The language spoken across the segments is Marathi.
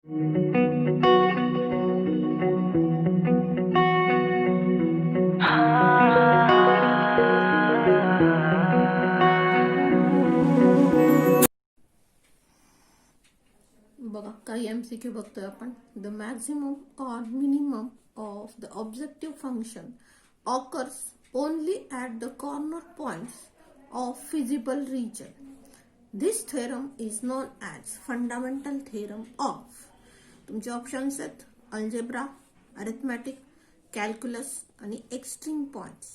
बघा काही MCQ बघतोय आपण. The maximum or minimum of the objective function occurs only at the corner points of feasible region. This theorem is known as fundamental theorem of. तुमचे ऑप्शन्स आहेत अल्जेब्रा, अरिथमॅटिक, कॅल्क्युलस आणि एक्स्ट्रीम पॉइंट्स.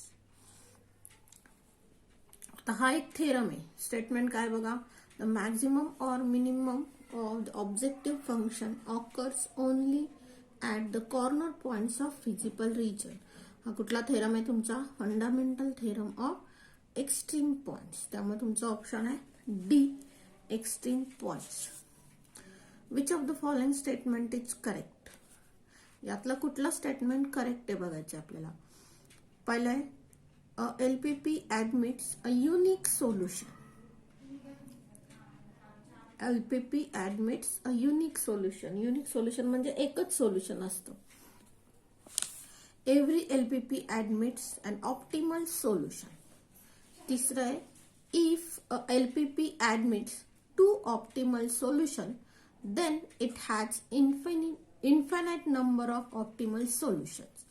आता हा एक थेरम आहे. स्टेटमेंट काय बघा, the maximum or minimum of the objective function occurs only at the corner points of feasible region. हा कुठला थेरम आहे तुमचा? Fundamental theorem of extreme points. त्यामुळे तुमचा ऑप्शन आहे D, extreme points. Which of the following statement is correct? यातला कुठला स्टेटमेंट करेक्ट आहे बघायचे आपल्याला. पहिलं आहे LPP admits a unique solution. LPP admits a unique solution. Unique solution म्हणजे एकच सोल्युशन असतं. Every LPP admits an optimal solution. तिसरं आहे if a LPP admits two optimal solution, then it has infinite number of optimal solutions.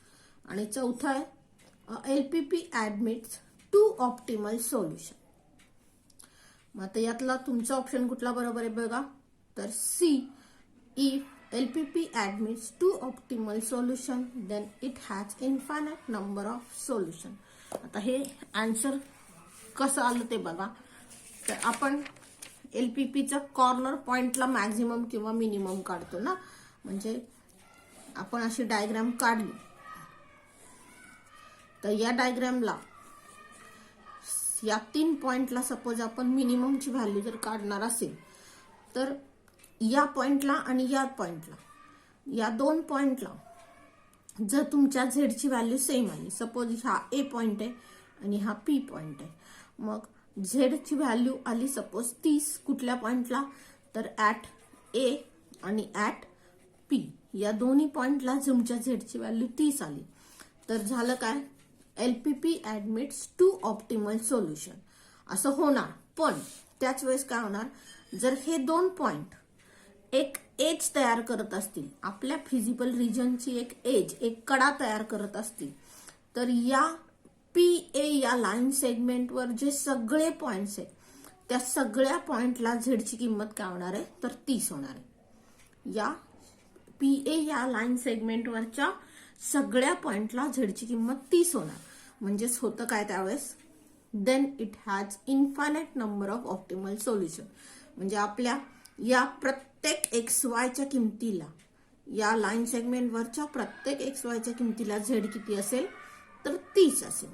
आणि चौथा आहे LPP admits two optimal solution. मग आता यातला तुमचा ऑप्शन कुठला बरोबर आहे बघा, तर C, if LPP admits two optimal solution then it has infinite number of solution. आता हे आन्सर कसं आलं ते बघा. तर आपण LPPच्या कॉर्नर पॉइंटला मॅक्झिमम किंवा मिनिमम काढतो ना, म्हणजे आपण अशी डायग्राम काढली तर या डायग्रामला या 3 पॉइंटला सपोज आपण मिनिममची व्हॅल्यू जर काढणार असेल तर या पॉइंटला आणि या पॉइंटला, या 2 पॉइंटला जर तुमच्या झेडची व्हॅल्यू सेम आली, सपोज हा ए पॉइंट आहे आणि हा पी पॉइंट आहे, मग झेडची व्हॅल्यू आली सपोज 30 कुठल्या पॉइंटला, तर ॲट ए आणि ॲट पी या दोन्ही पॉइंटला तुमच्या झेडची व्हॅल्यू 30 आली, तर झालं काय, LPP admits two optimal solution असं होणार. पण त्याच वेळेस काय होणार, जर हे 2 पॉइंट एक एज तयार करत असतील, आपल्या फिजिबल रिजनची एक एज, एक कडा तयार करत असतील, तर या PA या लाईन सेगमेंटवर जे सगळे पॉइंट्स आहेत त्या सगळ्या पॉइंटला झेडची किंमत काय होणार आहे, तर 30 होणार आहे. या PA या लाईन सेगमेंटवरच्या सगळ्या पॉइंटला झेडची किंमत 30 होणार. म्हणजेच होतं काय त्यावेळेस, then it has infinite number of optimal solution. म्हणजे आपल्या या प्रत्येक XYच्या किमतीला, या लाईन सेगमेंटवरच्या प्रत्येक XYच्या किमतीला झेड किती असेल, तर 30 असेल.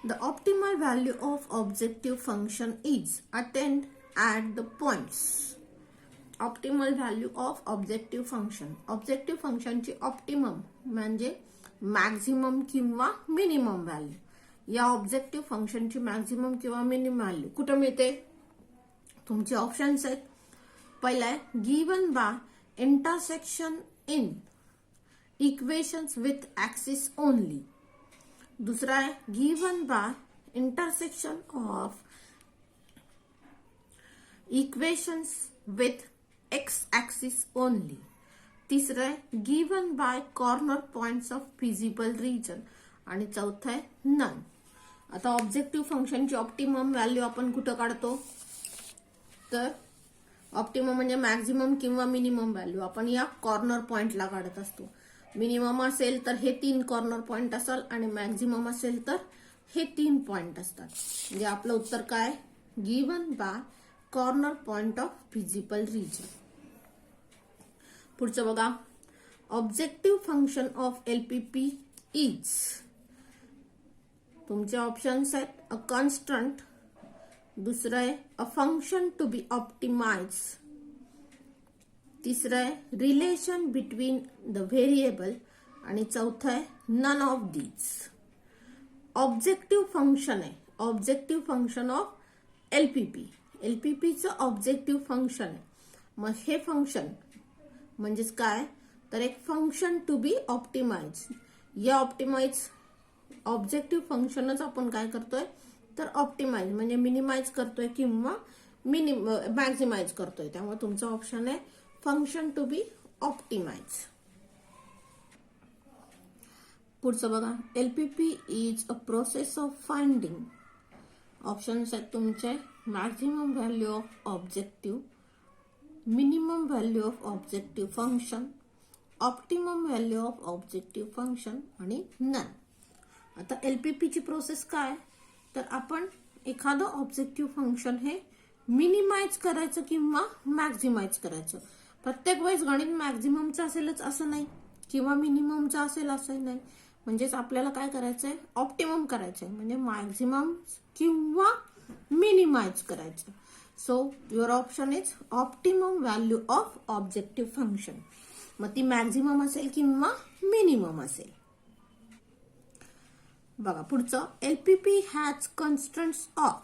The optimal value of objective function is attained at the points. Optimal value of objective function. Objective फंक्शनची ऑप्टिमम म्हणजे मॅक्झिमम किंवा मिनिमम व्हॅल्यू. या ऑब्जेक्टिव्ह फंक्शनची मॅक्झिमम किंवा मिनिमम व्हॅल्यू कुठं मिळते? तुमचे ऑप्शन्स आहेत. पहिला आहे given by intersection in equations with axis only. दुसरा आहे given by intersection of equations with x axis only. तिसरं आहे given by corner points of feasible region. आणि चौथं आहे नन. आता ऑब्जेक्टिव्ह फंक्शनची ऑप्टिमम व्हॅल्यू आपण कुठं काढतो, तर ऑप्टिमम म्हणजे मॅक्झिमम किंवा मिनिमम व्हॅल्यू आपण या कॉर्नर पॉइंटला काढत असतो. मिनिमम असेल तर हे 3 कॉर्नर पॉइंट असेल आणि मॅक्झिमम असेल तर हे 3 पॉइंट असतात. म्हणजे आपलं उत्तर काय, given by corner point of feasible region. पुढचं बघा, objective function of LPP is. तुमचे ऑप्शन्स आहेत अ कॉन्स्टंट, दुसरं आहे a function to be optimize, तिसरं आहे रिलेशन बिटवीन द व्हेरिएबल आणि चौथं आहे none of these. Objective function आहे, ऑब्जेक्टिव्ह फंक्शन ऑफ एलपीपीचं ऑब्जेक्टिव्ह फंक्शन आहे. मग हे फंक्शन म्हणजेच काय, तर एक फंक्शन टू बी ऑप्टिमाइज. या ऑब्जेक्टिव्ह फंक्शनच आपण काय करतोय, तर ऑप्टिमाइज म्हणजे मिनिमाइज करतोय किंवा मॅक्झिमाइज करतोय. त्यामुळे तुमचा ऑप्शन आहे फंक्शन टू बी ऑप्टिमाइज. पुढचं बघा, LPP is a process of finding. Options आहेत तुमचे maximum value of objective, minimum value of objective function, optimum value of objective function आणि नन. आता एलपीपीची प्रोसेस काय, तर आपण एखादं ऑब्जेक्टिव्ह फंक्शन हे मिनिमाइज करायचं किंवा मॅक्झिमाइज करायचं. प्रत्येक वेळेस गणित मॅक्झिममचं असेलच असं नाही किंवा मिनिममचं असेल असं नाही. म्हणजेच आपल्याला काय करायचंय, ऑप्टिमम करायचंय म्हणजे मॅक्झिमम किंवा मिनिमाइज करायचं. So your option is optimum value of objective function. मग ती मॅक्झिमम असेल किंवा मिनिमम असेल. बघा पुढचं, एलपीपी हॅज कन्स्ट्रंट्स ऑफ.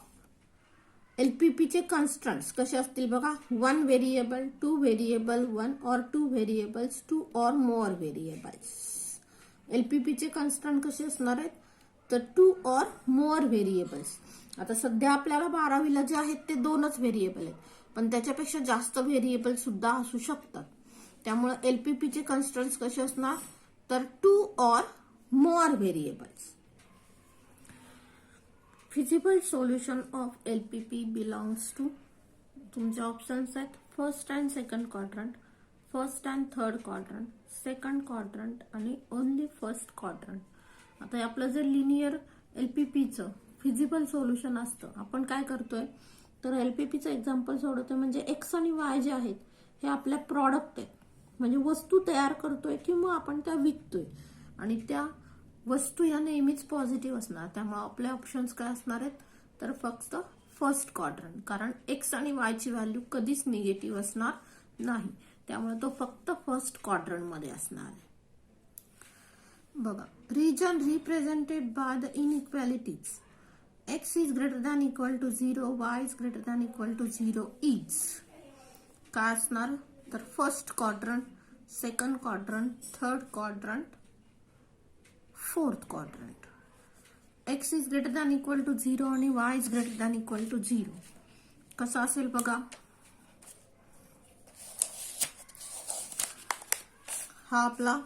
एलपीपीचे कन्स्ट्रंट्स कसे असतील बघा, 1 variable, 2 variable, 1 or 2 variables, 2 or more variables. एलपीपीचे कन्स्ट्रंट कसे असणार आहेत, तर 2 or more व्हेरिएबल्स. आता सध्या आपल्याला 12वीला जे आहेत ते 2च व्हेरिएबल आहेत, पण त्याच्यापेक्षा जास्त व्हेरिएबल सुद्धा असू शकतात. त्यामुळे एलपीपीचे कन्स्ट्रंट्स कसे असणार, तर 2 or more variables. Feasible solution of LPP belongs to. तुमचे ऑप्शन्स आहेत first and second quadrant, first and third quadrant, second quadrant आणि ओनली फर्स्ट क्वाड्रंट. आता आपलं जे लिनियर एलपीपीचं फिजिबल सोल्युशन असतं, आपण काय करतोय, तर एलपीपीचं एक्झाम्पल सोडवतोय. म्हणजे एक्स आणि वाय जे आहेत हे आपल्या प्रॉडक्ट आहेत, म्हणजे वस्तू तयार करतोय किंवा आपण त्या विकतोय आणि त्या वस्तू या नेहमीच पॉझिटिव्ह असणार. त्यामुळे आपले ऑप्शन्स काय असणार आहेत, तर फक्त फर्स्ट क्वाड्रंट, कारण एक्स आणि वाय ची व्हॅल्यू कधीच निगेटिव्ह असणार नाही. त्यामुळे तो फक्त फर्स्ट क्वाड्रंट मध्ये असणार आहे. बघा, region represented by the inequalities x is greater than equal to 0, y is greater than equal to 0 is काय असणार, तर first quadrant, second quadrant, third quadrant, fourth quadrant. X is greater than equal to 0 आणि y is greater than equal to 0. कसं असेल बघा, हा आपला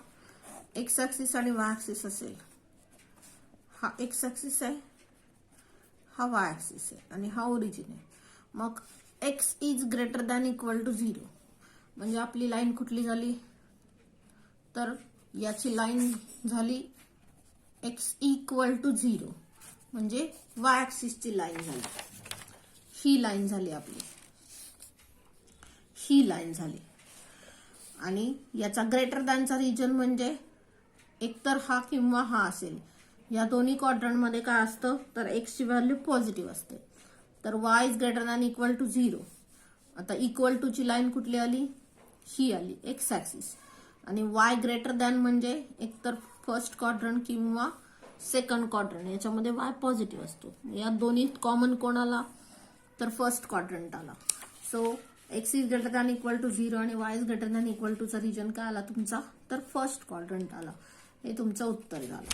एक्स ऍक्सिस आणि वाय ऍक्सिस असेल. हा एक्स ऍक्सिस आहे, हा वाय ऍक्सिस आहे आणि हा ओरिजिन आहे. मग x is greater than equal to 0 म्हणजे आपली लाईन कुठली झाली, तर याची लाईन झाली एक्स इक्वल टू 0 म्हणजे वाय ऍक्सिसची लाईन झाली. ही लाईन झाली आपली, ही लाईन झाली. आणि याचा ग्रेटर दॅनचा रिजन म्हणजे एकतर हा किंवा हा असेल. या दोन्ही क्वाड्रंट मध्ये काय असतं, तर एक्स ची व्हॅल्यू पॉझिटिव्ह असते. तर y is greater than equal to 0. आता इक्वल टू ची लाईन कुठली आली, ही आली एक्स ऍक्सिस. आणि वाय ग्रेटर दॅन म्हणजे एकतर फर्स्ट क्वाड्रंट किंवा सेकंड क्वाड्रंट, याच्यामध्ये वाय पॉझिटिव्ह असतो. या दोन्ही कॉमन कोणाला, तर फर्स्ट क्वाड्रंट आला. So x is greater than equal to 0 आणि y is greater than equal to चा रिजन काय आला तुमचा, तर फर्स्ट क्वाड्रंट आला. हे तुमचं उत्तर झालं.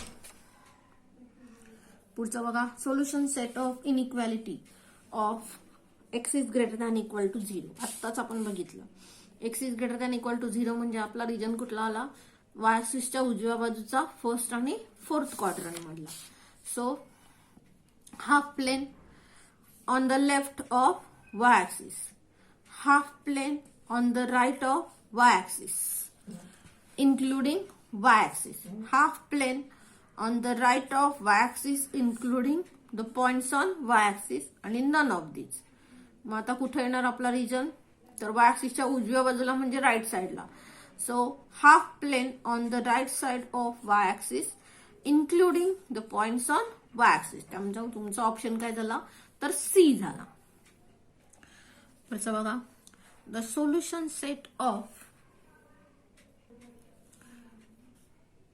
पुढचं बघा, solution set of inequality of x is greater than equal to 0. आत्ताच आपण बघितलं, x is greater than equal to 0 म्हणजे आपला रिजन कुठला आला, वाय ऍक्सिसच्या उजव्या बाजूचा फर्स्ट आणि फोर्थ क्वाड्रंट मधला. So half plane on the left of y axis, half plane on the right of y axis including y axis, half plane on the right of y axis including the points on y axis आणि none of these. मग आता कुठे येणार आपला रिजन, तर y axisच्या उजव्या बाजूला म्हणजे राईट साइडला. So half plane on the right side of y axis including the points on y axis. त्यामुळे तुमचा ऑप्शन काय झाला, तर सी झाला. पुढचं बघा, the solution set of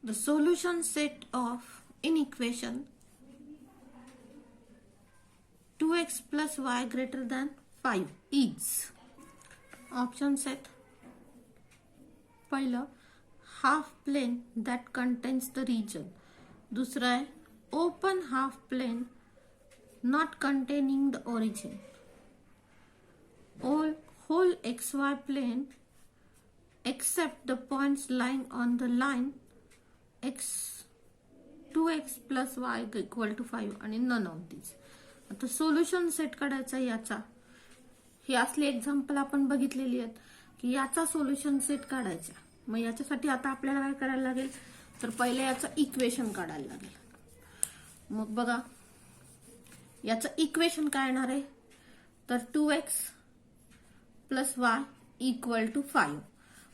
the solution set of in equation 2 2x plus y greater than 5 is options आहेत. पहिलं half plane that contains the region. दुसरं आहे open half plane not containing the origin. Whole XY plane except the points lying on the line 2x plus y equal to 5 आणि none of these. आता सोल्युशन सेट काढायचा याचा. ही असली एक्झाम्पल आपण बघितलेली आहेत की याचा सोल्युशन सेट काढायचा. मग याच्यासाठी आता आपल्याला काय करायला लागेल तर पहिले याचं इक्वेशन काढायला लागेल. मग बघा याचं इक्वेशन काय येणार आहे तर 2x plus y equal to 5.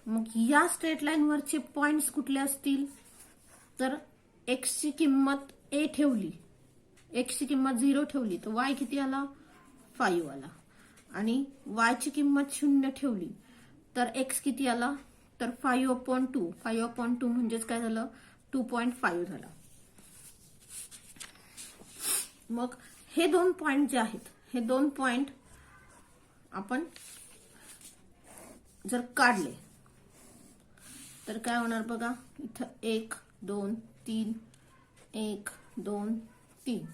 मग या स्ट्रेट लाईन वरचे पॉइंट्स कुठले असतील तर x ची किंमत a ठेवली, x ची किंमत 0 ठेवली तर y किती आला 5 आला. आणि y ची किंमत 0 ठेवली तर x किती आला तर 5/2. 5/2 म्हणजेच काय झालं 2.5 झालं. मग हे दोन पॉइंट जे आहेत हे दोन पॉइंट आपण जर काढले तर काय होणार बघा. इथं 1 2 3 1 2 3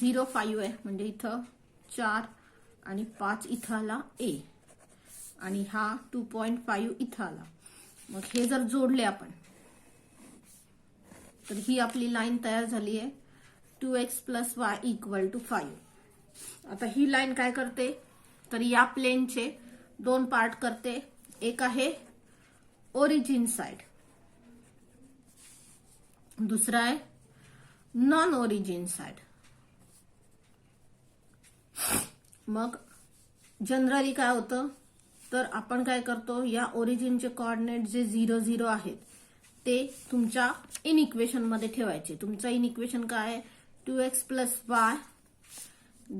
0 5 आहे म्हणजे इथं 4 आणि 5 इथं आला a आणि हा 2.5 इथं आला. मग हे जर जोडले आपण तर ही आपली लाईन तयार झाली आहे 2x plus y equal to 5. आता ही लाईन काय करते तर या प्लेनचे दोन पार्ट करते. एक आहे ओरिजिन साइड, दुसरा आहे नॉन ओरिजिन साइड. मग जनरली काय होतं तर आपण काय करतो या ओरिजिनचे कोऑर्डिनेट जे 0 0 आहेत ते तुमच्या इन इक्वेशन मध्ये ठेवायचे. तुमचं इन इक्वेशन काय आहे 2x plus y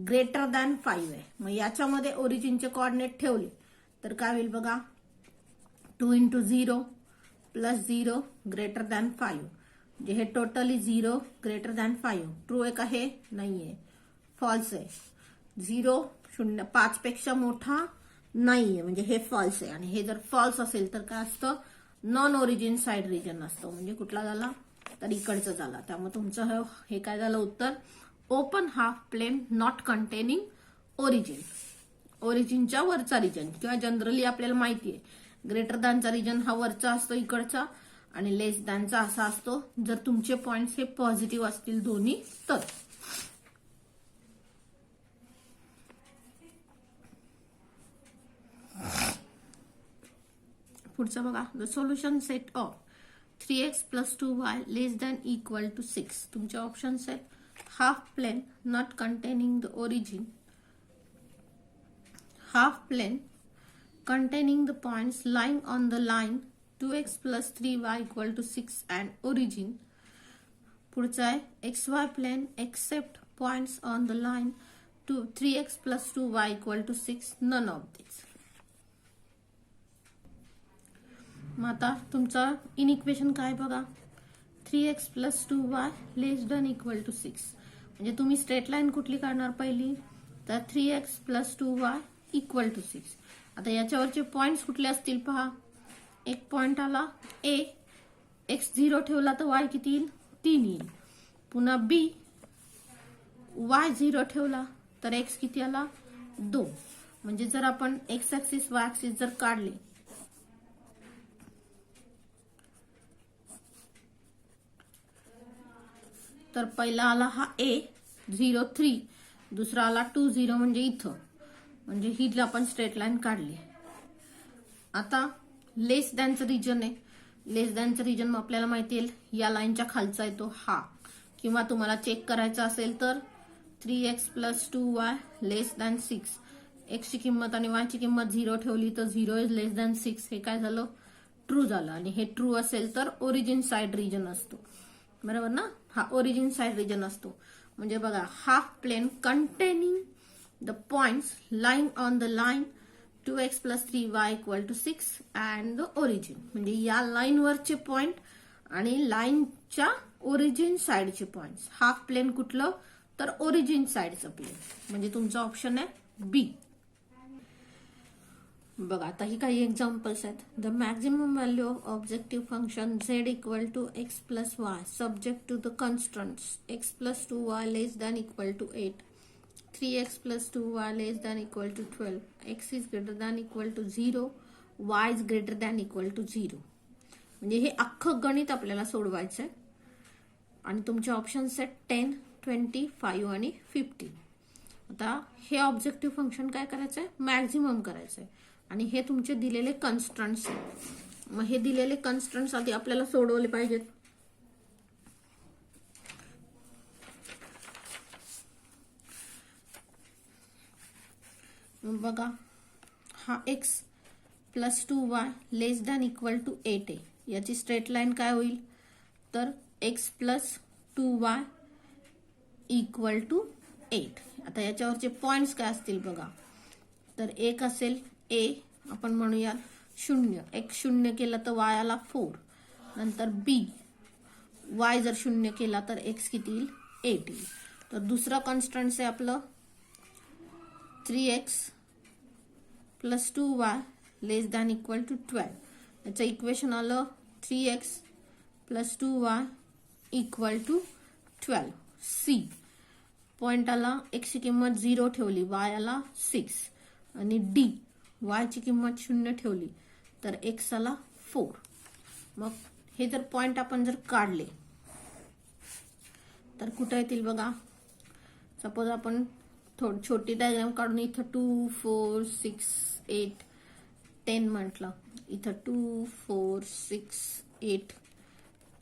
greater than 5 आहे. मग याच्यामध्ये ओरिजिनचे कोऑर्डिनेट ठेवले तर काय होईल बघा 2 × 0 + 0 ग्रेटर दॅन 5. म्हणजे हे टोटली 0 ग्रेटर दॅन 5. ट्रू आहे का हे नाहीये, फॉल्स आहे. 0 0 5 पेक्षा मोठा नाहीये म्हणजे हे फॉल्स आहे. आणि हे जर फॉल्स असेल तर काय असतं नॉन ओरिजिन साइड रिजन असतो. म्हणजे कुठला झाला तर इकडचं झाला. त्यामुळे तुमचं हे काय झालं उत्तर open half plane not containing origin. ओरिजिनच्या वरचा रिजन किंवा जनरली आपल्याला माहिती आहे ग्रेटर दॅनचा रिजन हा वरचा असतो इकडचा आणि लेस दॅनचा असा असतो जर तुमचे पॉइंट्स हे पॉझिटिव्ह असतील दोन्ही तर. पुढचं बघा the solution set of 3x plus 2y less than equal to 6. तुमचे ऑप्शन्स आहेत half plane not containing the origin, half plane containing the points lying on the line 2x plus 3y equal to 6 and origin. पुढचा आहे xy plane except points on the line 3x plus 2y equal to 6 none of these. मग आता तुमचा इन इक्वेशन काय बघा 3x plus 2y less than equal to 6. म्हणजे तुम्ही स्ट्रेट लाईन कुठली काढणार पहिली तर 3x plus 2y equal to 6. आता याच्यावरचे पॉइंट्स कुठले असतील पहा. एक पॉइंट आला a, x 0 ठेवला तर y किती येईल 3 येईल. पुन्हा b y 0 ठेवला तर x किती आला 2. म्हणजे जर आपण x ऍक्सिस y ऍक्सिस जर काढले तर पहिला आला हा a 0 3, दुसरा आला 2 0 म्हणजे इथं. म्हणजे ही आपण स्ट्रेट लाईन काढली. आता लेस दॅनचं रिजन आहे. लेस दॅनचं रिजन आपल्याला माहिती आहे या लाईनच्या खालचा येतो हा. किंवा तुम्हाला चेक करायचं असेल तर 3x plus 2y less than 6. x ची किंमत आणि y ची किंमत 0 ठेवली तर 0 इज लेस दॅन 6. हे काय झालं ट्रू झालं. आणि हे ट्रू असेल तर ओरिजिन साइड रिजन असतो बरोबर ना. हा ओरिजिन साइड रिजन असतो. म्हणजे बघा half plane containing the points lying on the line 2x plus 3y equal to 6 and the origin. म्हणजे या लाईन वरचे पॉइंट आणि लाईनच्या ओरिजिन साइडचे पॉइंट्स. हाफ प्लेन कुठलं तर ओरिजिन साइडचं प्लेन, म्हणजे तुमचा ऑप्शन आहे बी. बघा आता ही काही एक्झाम्पल्स आहेत. The maximum value of objective function Z equal to x plus y subject to the constants x plus 2y less than equal to 8, 3x plus 2y less than equal to 12, x is greater than equal to 0, y is greater than equal to 0. म्हणजे हे अख्खं गणित आपल्याला सोडवायचं आहे आणि तुमचे ऑप्शन्स आहेत 10, 20, 5 आणि 15. आता हे ऑब्जेक्टिव्ह फंक्शन काय करायचं आहे, मॅक्झिमम करायचं आहे आणि हे तुमचे दिलेले कन्स्टंट्स आहेत. मग हे दिलेले कन्स्टंट्स आधी आपल्याला सोडवले पाहिजेत. बघा हा x plus 2y less than equal to 8 आहे. याची स्ट्रेट लाईन काय होईल, तर x plus 2y equal to 8. आता याच्यावरचे पॉइंट्स काय असतील बघा, तर एक असेल a, आपण म्हणूया 0, x 0 केला तर y आला 4, नंतर b, y जर 0 केला तर x किती येईल 8 येईल. तर दुसरा कॉन्स्टंट आहे आपलं 3x plus 2y less than equal to 12. याचं इक्वेशन आलं 3x plus 2y equal to 12. C point आला, x ची किंमत 0 ठेवली, y आला 6 आणि d y ची किंमत 0 ठेवली तर x आला 4. मग हे जर पॉइंट आपण जर काढले तर कुठे येतील बघा. सपोज आपण छोटी डायग्राम काढून इथं 2, 4, 6, 8, 10 म्हटलं, इथं 2, 4, 6, 8,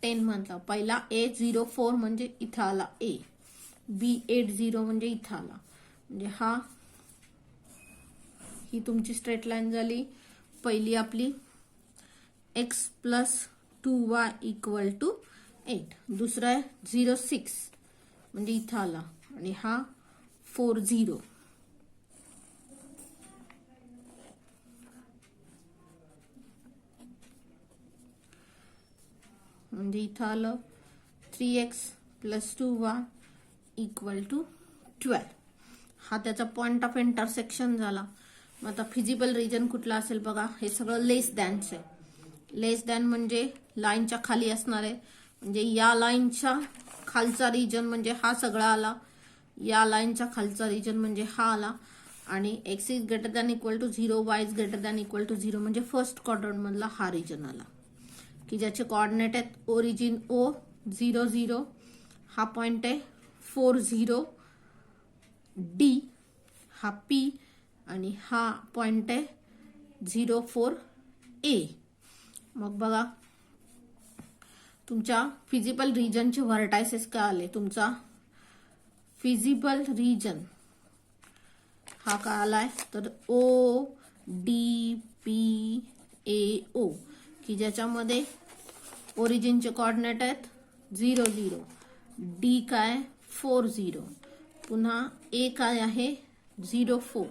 10 म्हटलं. पहिला A04 म्हणजे इथं आला A, B80 म्हणजे इथं आला. म्हणजे ही तुमची स्ट्रेट लाईन झाली पहिली आपली x plus 2y equal to 8. दुसरा आहे 06 म्हणजे इथं आला आणि हा 40 म्हणजे इथं आलं 3x plus 2y equal to 12. हा त्याचा पॉइंट ऑफ इंटरसेक्शन झाला. मग आता फिजिबल रिजन कुठला असेल बघा, हे सगळं लेस दॅनचं आहे. लेस दॅन म्हणजे लाईनच्या खाली असणार आहे, म्हणजे या लाईनच्या खालचा रिजन म्हणजे हा सगळा आला, या लाईनच्या खालचा रिजन म्हणजे हा आला आणि x is greater than equal to 0, y is greater than equal to 0 म्हणजे फर्स्ट क्वाड्रंट मधला हा रिजन आला की ज्याचे कोऑर्डिनेट आहेत ओरिजिन O 0, 0, हा पॉइंट आहे 4, 0, D हा P आणि हा पॉइंट आहे 0, 4, A. मग बघा तुमच्या फिजिबल रिजनचे व्हर्टायसेस काय आले. तुमचा फिजिबल रिजन हा काय आलाय तर O D P A O की ज्याच्यामध्ये ओरिजिनचे कोऑर्डिनेट आहेत 0, 0, D काय 4, 0, पुन्हा A काय आहे 0, 4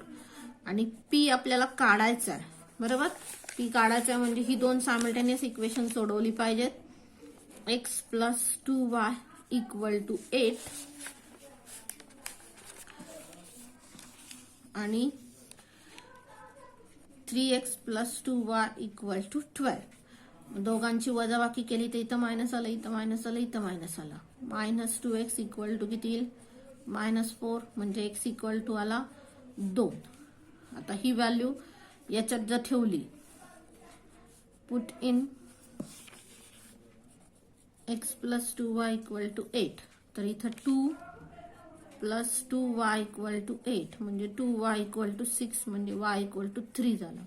आणि P आपल्याला काढायचा आहे. बरोबर, P काढायचा म्हणजे ही दोन सायमल्टेनियस इक्वेशन सोडवली पाहिजेत. x plus 2y equal to 8 आणि 3x plus 2y equal to 12. दोघांची वजाबाकी केली तर इथं मायनस आलं, इथं मायनस आलं, इथं मायनस आलं. मायनस 2x इक्वल टू किती येईल -4 म्हणजे x इक्वल टू आला 2. आता ही व्हॅल्यू याच्यात जर ठेवली, put in x plus 2y equal to 8 तर इथं 2 प्लस 2y इक्वल टू 8 म्हणजे 2y इक्वल टू 6 म्हणजे y इक्वल टू 3 झालं.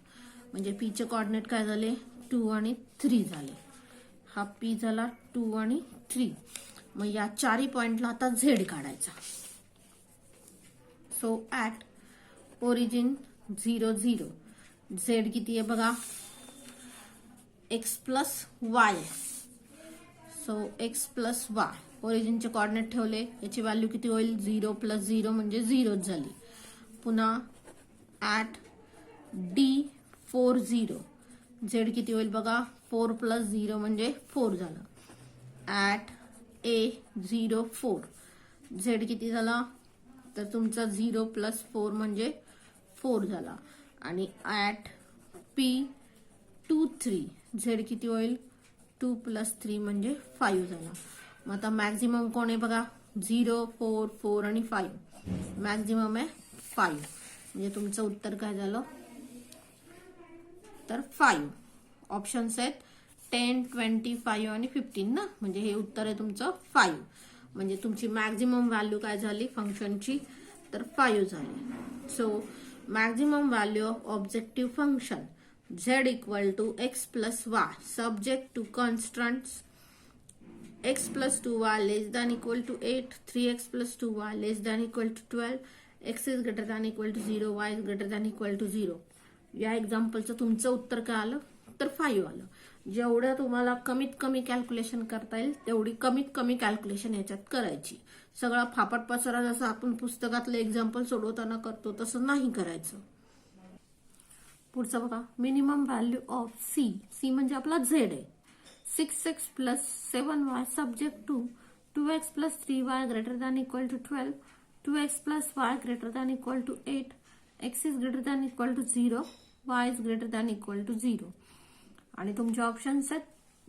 म्हणजे p चे कोऑर्डिनेट काय झाले 2 आणि 3 झाले. हा p झाला 2 आणि 3. मग या चारही पॉइंटला आता z काढायचा. सो ऍट ओरिजिन 0, 0 z किती आहे बघा x plus y. So x plus y ओरिजिनचे कोऑर्डिनेट ठेवले, याची व्हॅल्यू किती होईल 0 प्लस 0 म्हणजे 0 झाली. पुन्हा ऍट D4, 0 z किती होईल बघा 4 प्लस 0 म्हणजे 4 झालं. ऍट A0, 4 झेड किती झाला तर तुमचा 0 + 4 म्हणजे 4 झाला. आणि ॲट P23 झेड किती होईल 2 + 3 म्हणजे 5 झाला. मग आता मॅक्झिमम कोण आहे बघा 0, 4, 4 आणि 5. मॅक्झिमम आहे 5. म्हणजे तुमचं उत्तर काय झालं तर 5. ऑप्शन्स आहेत 10, 25 आणि 15 ना. म्हणजे हे उत्तर आहे तुमचं 5. म्हणजे तुमची मॅक्झिमम व्हॅल्यू काय झाली फंक्शनची तर 5 झाली. So maximum value of objective function z = x + y subject to constants x + 2y ≤ 8, 3x + 2y ≤ 12, x is greater than equal to 0, y is greater than equal to 0. या एक्झाम्पलचं तुमचं उत्तर काय आलं तर 5 आलं. जेवढं तुम्हाला कमीत कमी कॅल्क्युलेशन करता येईल तेवढी कमीत कमी कॅल्क्युलेशन याच्यात करायची. सगळा फापट पसारा जसं आपण पुस्तकातले एक्झाम्पल सोडवताना करतो तसं नाही करायचं. पुढचं बघा मिनिमम व्हॅल्यू ऑफ सी म्हणजे आपला झेड आहे. 6x + 7y subject to 2x + 3y greater than equal to 12, 2x + y greater than equal to 8, x is greater than equal to 0, y is greater than equal to 0. आणि तुमचे ऑप्शन्स आहेत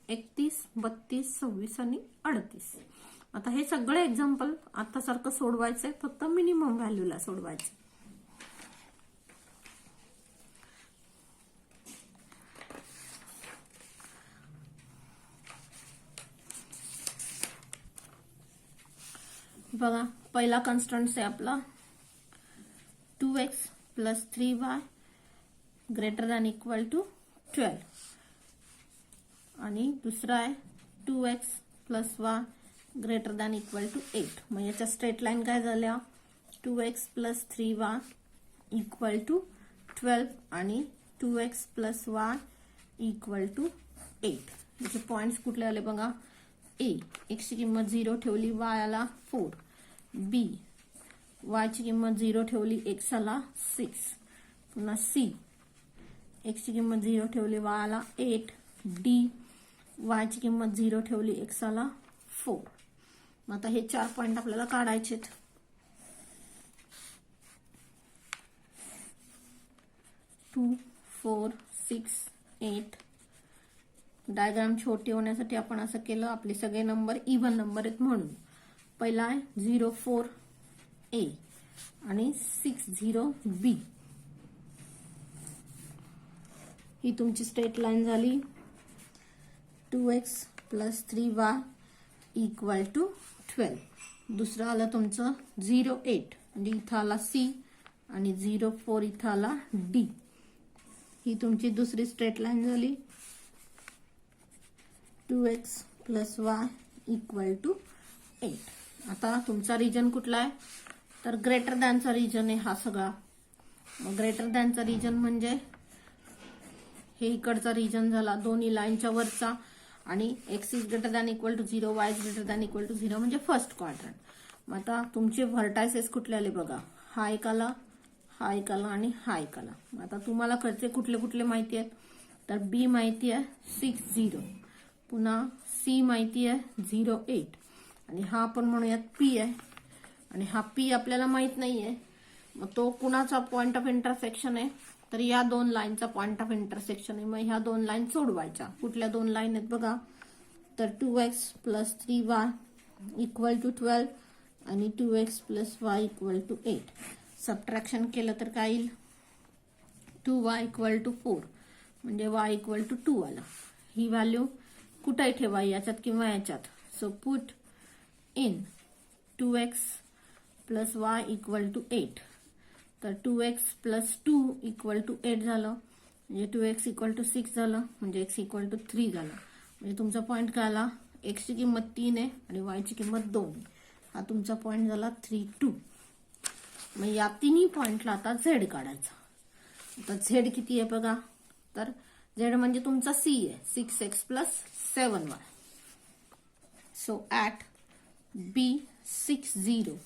31, 32, 26 आणि 38. आता हे सगळे एक्झाम्पल आता सारखं सोडवायचंय फक्त मिनिमम व्हॅल्यूला सोडवायचं. बघा पहिला कन्स्टंट आहे आपला 2x + 3y greater than equal to 12 आणि दुसरा आहे 2x + y greater than equal to 8. मग याच्या स्ट्रेट लाईन काय झाल्या 2x + 3y = 12 आणि 2x + y = 8. याचे पॉइंट्स कुठले आले बघा a x ची किंमत 0 ठेवली y आला 4, b y ची किंमत 0 ठेवली x आला 6, पुन्हा c x ची किंमत 0 ठेवली y आला 8, d y ची किंमत 0 ठेवली x आला 4. मग आता हे 4 पॉइंट आपल्याला काढायचे. 2, 4, 6, 8. डायग्राम छोटी होण्यासाठी आपण असं केलं आपले सगळे नंबर इव्हन नंबर आहेत म्हणून. पहिला आहे 0, 4 a आणि 6, 0 b. ही तुमची स्ट्रेट लाईन झाली. 2x + 3y = 12. दुसरं आलं तुमचं 0, 8 म्हणजे इथं आला c आणि 0, 4 इथं आला d. ही तुमची दुसरी स्ट्रेट लाईन झाली. 2x + y = 8. आता तुमचा रिजन कुठला आहे तर ग्रेटर दॅनचा रिजन आहे हा सगळा. ग्रेटर दॅनचा रिजन म्हणजे हे इकडचा रिजन झाला दोन्ही लाईनच्या वरचा आणि x is greater than equal to 0, y is greater than equal to 0 म्हणजे फर्स्ट क्वाड्रंट. मग आता तुमचे व्हर्टायसेस कुठले आले बघा हा एक आला, हा एक आला आणि हा एक आला. आता तुम्हाला कडचे कुठले कुठले माहिती आहेत तर b माहिती आहे 6, 0, पुन्हा c माहिती आहे 0, 8 आणि हा आपण म्हणूयात p आहे आणि हा p आपल्याला माहित नाहीये. मग तो कुणाचा पॉइंट ऑफ इंटरसेक्शन आहे तर या दोन लाईनचा पॉइंट ऑफ इंटरसेक्शन आहे. मग ह्या दोन लाईन सोडवायच्या. कुठल्या दोन लाईन आहेत बघा तर 2x + 3y = 12 आणि 2x + y = 8. सबट्रॅक्शन केलं तर काय येईल 2y = 4 म्हणजे y = 2 आला. ही व्हॅल्यू कुठे ठेवा याच्यात किंवा याच्यात. So put in 2x + y = 8. तर 2x + 2 = 8 झालं म्हणजे 2x = 6 झालं म्हणजे x = 3 झालं. म्हणजे तुमचा पॉइंट काय आला x ची किंमत 3 आहे आणि y ची किंमत 2. हा तुमचा पॉइंट झाला 3, 2. मग या तिन्ही पॉइंटला आता z काढायचा. आता z किती आहे बघा तर z म्हणजे तुमचा c आहे 6x + 7y. So at B60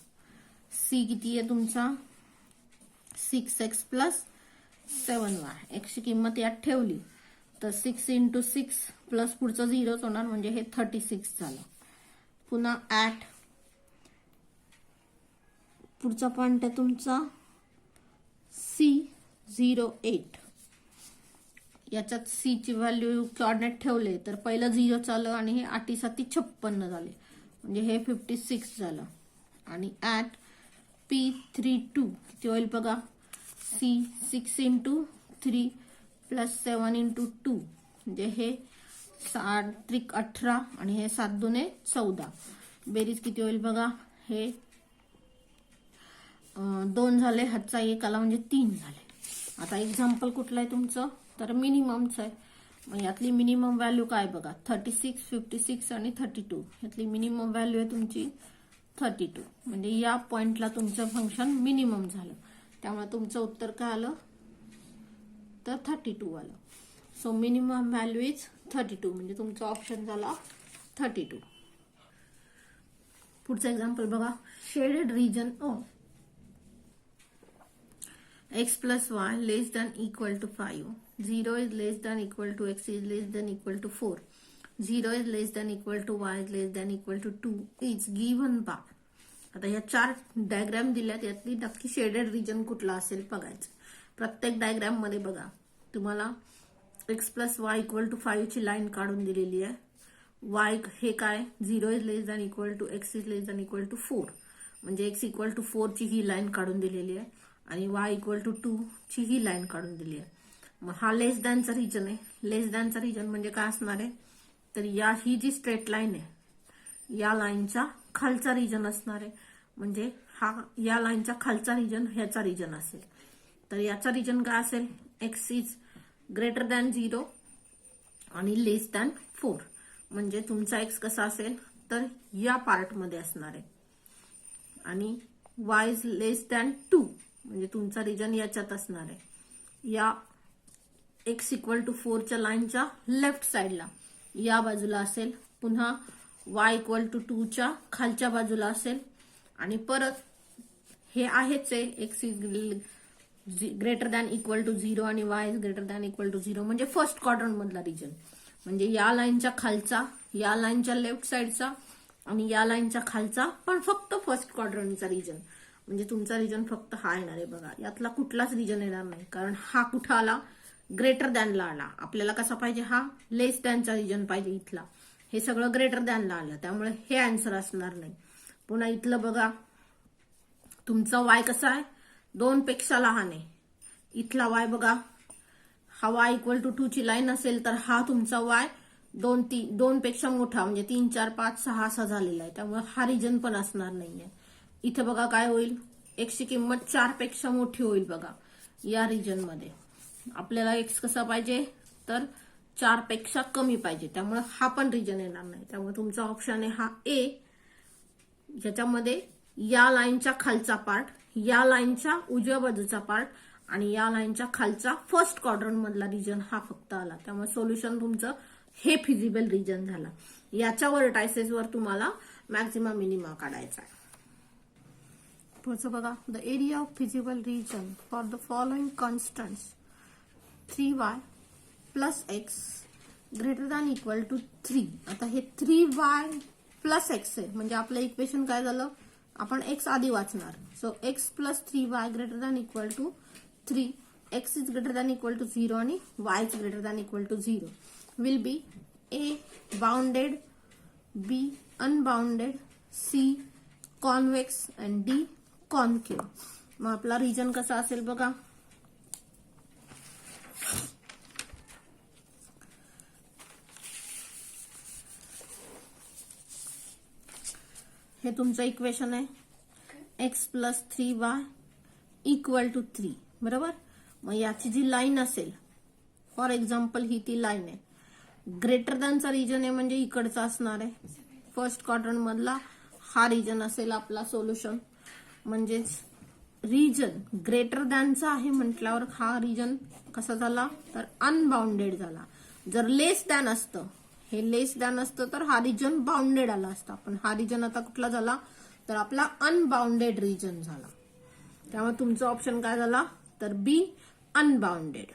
c किती आहे तुमचा 6x + 7y. x ची किंमत यात ठेवली तर 6 × 6 प्लस पुढचं 0 होणार म्हणजे हे 36 झालं. पुन्हा ॲट पुढचा पॉइंट आहे तुमचा C08. याच्यात C ची व्हॅल्यू कोऑर्डिनेट ठेवले तर पहिलं 0 आलं आणि हे 8 7 56 झाले, म्हणजे हे 56 झालं. आणि ॲट P32 किती होईल बघा, C6 × 3 + 7 × 2, म्हणजे हे 7 त्रिक 18 आणि हे 7 दुने 14. बेरीज किती होईल बघा, हे 2 झाले, हातचा 1 आला म्हणजे 3 झाले. आता एक्झाम्पल कुठलं आहे तुमचं, तर मिनिममचं आहे. मग यातली मिनिमम व्हॅल्यू काय बघा, 36, 56 आणि 32. यातली मिनिमम व्हॅल्यू आहे तुमची 32, म्हणजे या पॉइंटला तुमचं फंक्शन मिनिमम झालं. त्यामुळे तुमचं उत्तर काय आलं, तर 32 आलं. सो मिनिमम व्हॅल्यू इज 32, म्हणजे तुमचा ऑप्शन झाला 32. पुढचं एक्झाम्पल बघा, shaded region of x + y <= 5, 0 <= x <= 4, 0 <= y <= 2 is given by. आता या 4 डायग्राम दिल्यात, यातली नक्की शेडेड रिजन कुठला असेल बघायचं. प्रत्येक डायग्राम मध्ये बघा तुम्हाला x + y = 5 ची लाईन काढून दिलेली आहे. y हे काय, 0 <= x <= 4, म्हणजे x = 4 ची ही लाईन काढून दिलेली आहे आणि y = 2 ची ही लाईन काढून दिली आहे. मग हा लेस दॅनचा रिजन आहे. लेस दॅनचा रिजन म्हणजे काय असणार आहे, तर ही जी स्ट्रेट लाईन आहे या लाईनचा खालचा रिजन असणार आहे, म्हणजे हा या लाईनच्या खालचा रिजन ह्याचा रिजन असेल. तर याचा रिजन काय असेल, x इज ग्रेटर दॅन 0 आणि लेस दॅन 4, म्हणजे तुमचा x कसा असेल तर या पार्ट मध्ये असणार आहे. आणि y इज लेस दॅन 2, म्हणजे तुमचा रिजन याच्यात असणार आहे. या x = 4 च्या लाईनच्या लेफ्ट साइडला या बाजूला असेल. पुन्हा y = 2 च्या खालच्या बाजूला असेल. आणि परत हे आहेच आहे, x is greater than equal to 0 आणि y is greater than equal to 0, म्हणजे फर्स्ट क्वाड्रंट मधला रिजन, म्हणजे या लाईनच्या खालचा, या लाईनच्या लेफ्ट साइडचा आणि या लाईनच्या खालचा, पण फक्त फर्स्ट क्वाड्रंटचा रिजन, म्हणजे तुमचा रिजन फक्त हा येणार आहे बघा. यातला कुठलाच रिजन येणार नाही, कारण हा कुठं आला, ग्रेटर दॅनला आला. आपल्याला कसा पाहिजे, हा लेस दॅनचा रिजन पाहिजे इथला. हे सगळं ग्रेटर दॅनला आलं, त्यामुळे हे आन्सर असणार नाही. पुन्हा इथलं बघा, तुमचा y कसा आहे, 2 पेक्षा लहान आहे. इथला y बघा, हा y = 2 ची लाईन असेल तर हा तुमचा y 2 पेक्षा मोठा, म्हणजे 3 4 5 6 असा झालेला आहे, त्यामुळे हा रिजन पण असणार नाहीये. इथे बघा काय होईल, x ची किंमत 4 पेक्षा मोठी होईल बघा. या रिजन मध्ये आपल्याला x कसा पाहिजे, तर 4 पेक्षा कमी पाहिजे, त्यामुळे हा पण रिजन येणार नाही. त्यामुळे तुमचा ऑप्शन आहे हा A, ज्याच्यामध्ये या लाईनच्या खालचा पार्ट, या लाईनच्या उजव्या बाजूचा पार्ट आणि या लाईनच्या खालचा फर्स्ट क्वाड्रंट मधला रिजन हा फक्त आला. त्यामुळे सोल्युशन तुमचं हे फिजिबल रिजन झाला. याच्या व्हर्टायसेस वर तुम्हाला मॅक्सिमम मिनिमा काढायचा आहे. पुढचं बघा, the area of feasible region for the following constants 3y + x greater than equal to 3. आता हे 3y + x आहे, म्हणजे आपलं इक्वेशन काय झालं, आपण x आधी वाचणार. So x + 3y greater than equal to 3, x is greater than equal to 0 आणि y is greater than equal to 0 will be A bounded, B unbounded, C convex and D concave. मग आपला रिजन कसा असेल बघा, हे तुमचं इक्वेशन आहे, x + 3y = 3, बरोबर. मग याची जी लाईन असेल, फॉर एक्झाम्पल ही ती लाईन आहे, ग्रेटर दॅनचा रिजन आहे, म्हणजे इकडचा असणार आहे, फर्स्ट क्वाड्रंट मधला हा रिजन असेल आपला सोल्युशन. म्हणजेच रिजन ग्रेटर दॅनचा आहे म्हटल्यावर हा रिजन कसा झाला, तर अनबाउंडेड झाला. जर लेस दॅन असतं, हे लेस दॅन असतं तर हा रिजन बाउंडेड आला असता, पण हा रिजन आता कुठला झाला, तर आपला अनबाउंडेड रिजन झाला. त्यामुळे तुमचा ऑप्शन काय झाला, तर बी अनबाउंडेड.